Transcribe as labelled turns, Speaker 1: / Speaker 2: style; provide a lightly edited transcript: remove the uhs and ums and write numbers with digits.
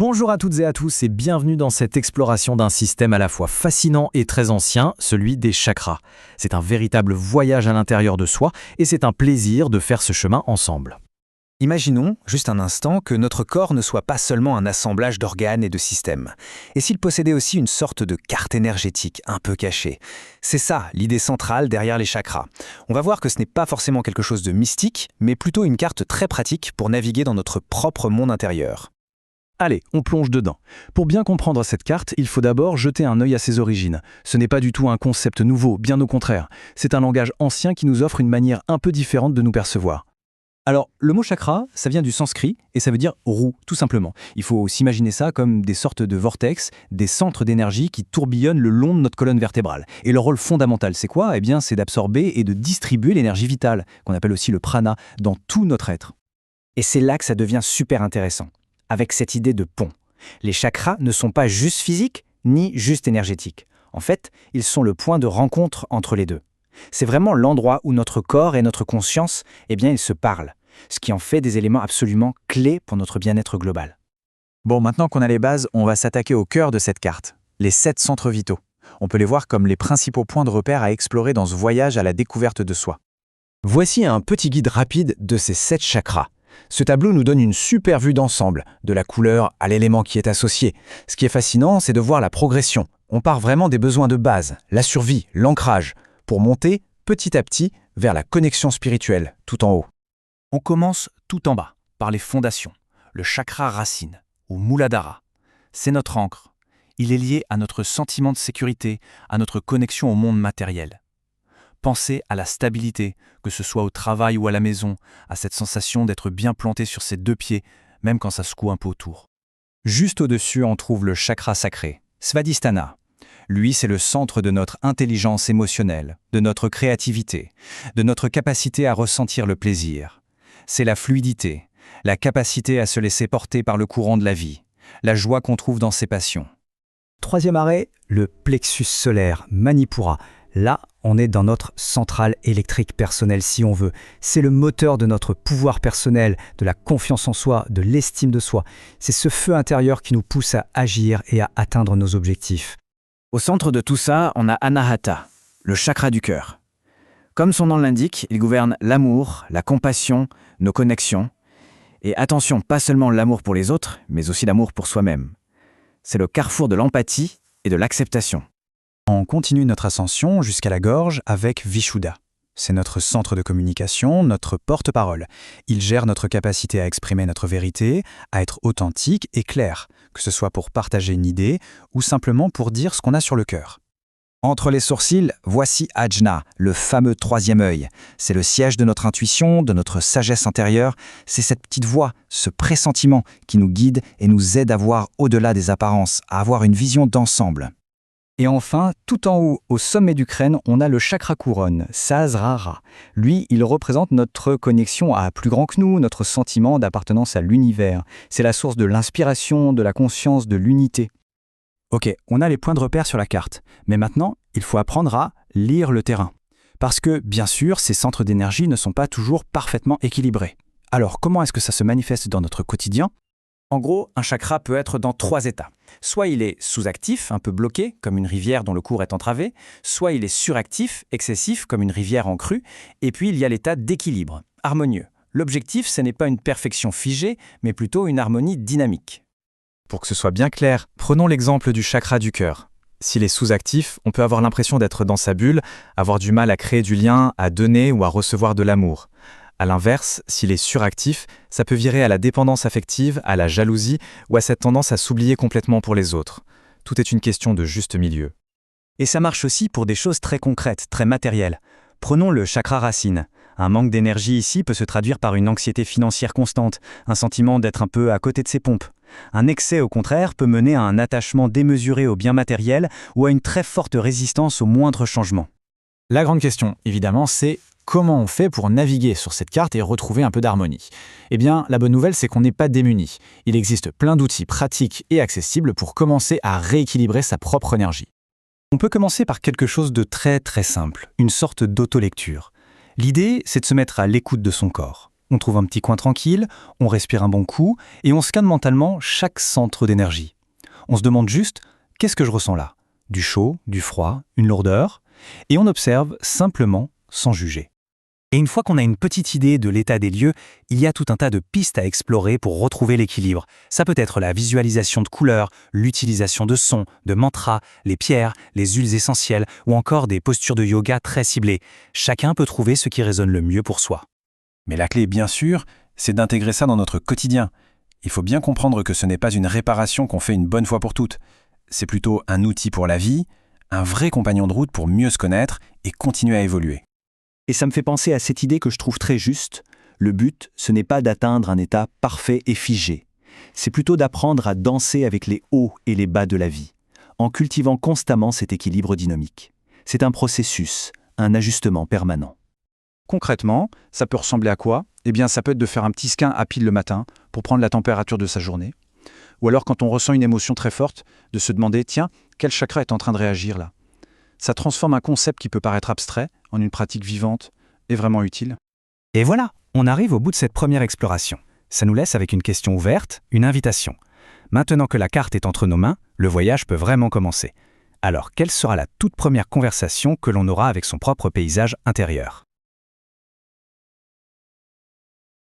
Speaker 1: Bonjour à toutes et à tous et bienvenue dans cette exploration d'un système à la fois fascinant et très ancien, celui des chakras. C'est un véritable voyage à l'intérieur de soi et c'est un plaisir de faire ce chemin ensemble.
Speaker 2: Imaginons, juste un instant, que notre corps ne soit pas seulement un assemblage d'organes et de systèmes. Et s'il possédait aussi une sorte de carte énergétique un peu cachée. C'est ça, l'idée centrale derrière les chakras. On va voir que ce n'est pas forcément quelque chose de mystique, mais plutôt une carte très pratique pour naviguer dans notre propre monde intérieur.
Speaker 1: Allez, on plonge dedans. Pour bien comprendre cette carte, il faut d'abord jeter un œil à ses origines. Ce n'est pas du tout un concept nouveau, bien au contraire. C'est un langage ancien qui nous offre une manière un peu différente de nous percevoir. Alors, le mot chakra, ça vient du sanskrit et ça veut dire roue, tout simplement. Il faut s'imaginer ça comme des sortes de vortex, des centres d'énergie qui tourbillonnent le long de notre colonne vertébrale. Et leur rôle fondamental, c'est quoi ? Eh bien, c'est d'absorber et de distribuer l'énergie vitale, qu'on appelle aussi le prana, dans tout notre être.
Speaker 2: Et c'est là que ça devient super intéressant, avec cette idée de pont. Les chakras ne sont pas juste physiques, ni juste énergétiques. En fait, ils sont le point de rencontre entre les deux. C'est vraiment l'endroit où notre corps et notre conscience, ils se parlent, ce qui en fait des éléments absolument clés pour notre bien-être global.
Speaker 3: Bon, maintenant qu'on a les bases, on va s'attaquer au cœur de cette carte, les 7 centres vitaux. On peut les voir comme les principaux points de repère à explorer dans ce voyage à la découverte de soi.
Speaker 1: Voici un petit guide rapide de ces 7 chakras. Ce tableau nous donne une super vue d'ensemble, de la couleur à l'élément qui est associé. Ce qui est fascinant, c'est de voir la progression. On part vraiment des besoins de base, la survie, l'ancrage, pour monter petit à petit vers la connexion spirituelle, tout en haut.
Speaker 4: On commence tout en bas, par les fondations, le chakra racine, ou Muladhara. C'est notre ancre. Il est lié à notre sentiment de sécurité, à notre connexion au monde matériel. Pensez à la stabilité, que ce soit au travail ou à la maison, à cette sensation d'être bien planté sur ses 2 pieds, même quand ça secoue un peu autour.
Speaker 3: Juste au-dessus, on trouve le chakra sacré, Svadhisthana. Lui, c'est le centre de notre intelligence émotionnelle, de notre créativité, de notre capacité à ressentir le plaisir. C'est la fluidité, la capacité à se laisser porter par le courant de la vie, la joie qu'on trouve dans ses passions.
Speaker 2: Troisième arrêt, le plexus solaire, Manipura. Là, on est dans notre centrale électrique personnelle si on veut. C'est le moteur de notre pouvoir personnel, de la confiance en soi, de l'estime de soi. C'est ce feu intérieur qui nous pousse à agir et à atteindre nos objectifs.
Speaker 5: Au centre de tout ça, on a Anahata, le chakra du cœur. Comme son nom l'indique, il gouverne l'amour, la compassion, nos connexions. Et attention, pas seulement l'amour pour les autres, mais aussi l'amour pour soi-même. C'est le carrefour de l'empathie et de l'acceptation.
Speaker 3: On continue notre ascension jusqu'à la gorge avec Vishuddha. C'est notre centre de communication, notre porte-parole. Il gère notre capacité à exprimer notre vérité, à être authentique et clair, que ce soit pour partager une idée ou simplement pour dire ce qu'on a sur le cœur. Entre les sourcils, voici Ajna, le fameux 3e œil. C'est le siège de notre intuition, de notre sagesse intérieure. C'est cette petite voix, ce pressentiment qui nous guide et nous aide à voir au-delà des apparences, à avoir une vision d'ensemble.
Speaker 2: Et enfin, tout en haut, au sommet du crâne, on a le chakra couronne, Sahasrara. Lui, il représente notre connexion à plus grand que nous, notre sentiment d'appartenance à l'univers. C'est la source de l'inspiration, de la conscience, de l'unité.
Speaker 3: Ok, on a les points de repère sur la carte, mais maintenant, il faut apprendre à lire le terrain. Parce que, bien sûr, ces centres d'énergie ne sont pas toujours parfaitement équilibrés. Alors, comment est-ce que ça se manifeste dans notre quotidien ?
Speaker 2: En gros, un chakra peut être dans 3 états. Soit il est sous-actif, un peu bloqué, comme une rivière dont le cours est entravé, soit il est suractif, excessif, comme une rivière en crue, et puis il y a l'état d'équilibre, harmonieux. L'objectif, ce n'est pas une perfection figée, mais plutôt une harmonie dynamique.
Speaker 3: Pour que ce soit bien clair, prenons l'exemple du chakra du cœur. S'il est sous-actif, on peut avoir l'impression d'être dans sa bulle, avoir du mal à créer du lien, à donner ou à recevoir de l'amour. A l'inverse, s'il est suractif, ça peut virer à la dépendance affective, à la jalousie ou à cette tendance à s'oublier complètement pour les autres. Tout est une question de juste milieu.
Speaker 2: Et ça marche aussi pour des choses très concrètes, très matérielles. Prenons le chakra racine. Un manque d'énergie ici peut se traduire par une anxiété financière constante, un sentiment d'être un peu à côté de ses pompes. Un excès, au contraire, peut mener à un attachement démesuré aux biens matériels ou à une très forte résistance aux moindres changements.
Speaker 4: La grande question, évidemment, c'est comment on fait pour naviguer sur cette carte et retrouver un peu d'harmonie ? Eh bien, la bonne nouvelle, c'est qu'on n'est pas démuni. Il existe plein d'outils pratiques et accessibles pour commencer à rééquilibrer sa propre énergie.
Speaker 2: On peut commencer par quelque chose de très très simple, une sorte d'autolecture. L'idée, c'est de se mettre à l'écoute de son corps.
Speaker 1: On trouve un petit coin tranquille, on respire un bon coup, et on scanne mentalement chaque centre d'énergie. On se demande juste, qu'est-ce que je ressens là? Du chaud, du froid, une lourdeur? Et on observe simplement, sans juger. Et une fois qu'on a une petite idée de l'état des lieux, il y a tout un tas de pistes à explorer pour retrouver l'équilibre. Ça peut être la visualisation de couleurs, l'utilisation de sons, de mantras, les pierres, les huiles essentielles ou encore des postures de yoga très ciblées. Chacun peut trouver ce qui résonne le mieux pour soi.
Speaker 3: Mais la clé, bien sûr, c'est d'intégrer ça dans notre quotidien. Il faut bien comprendre que ce n'est pas une réparation qu'on fait une bonne fois pour toutes. C'est plutôt un outil pour la vie, un vrai compagnon de route pour mieux se connaître et continuer à évoluer.
Speaker 6: Et ça me fait penser à cette idée que je trouve très juste. Le but, ce n'est pas d'atteindre un état parfait et figé. C'est plutôt d'apprendre à danser avec les hauts et les bas de la vie, en cultivant constamment cet équilibre dynamique. C'est un processus, un ajustement permanent.
Speaker 3: Concrètement, ça peut ressembler à quoi? Eh bien, ça peut être de faire un petit scan à pile le matin pour prendre la température de sa journée. Ou alors, quand on ressent une émotion très forte, de se demander « Tiens, quel chakra est en train de réagir là ?» Ça transforme un concept qui peut paraître abstrait en une pratique vivante et vraiment utile.
Speaker 1: Et voilà, on arrive au bout de cette première exploration. Ça nous laisse avec une question ouverte, une invitation. Maintenant que la carte est entre nos mains, le voyage peut vraiment commencer. Alors, quelle sera la toute première conversation que l'on aura avec son propre paysage intérieur ?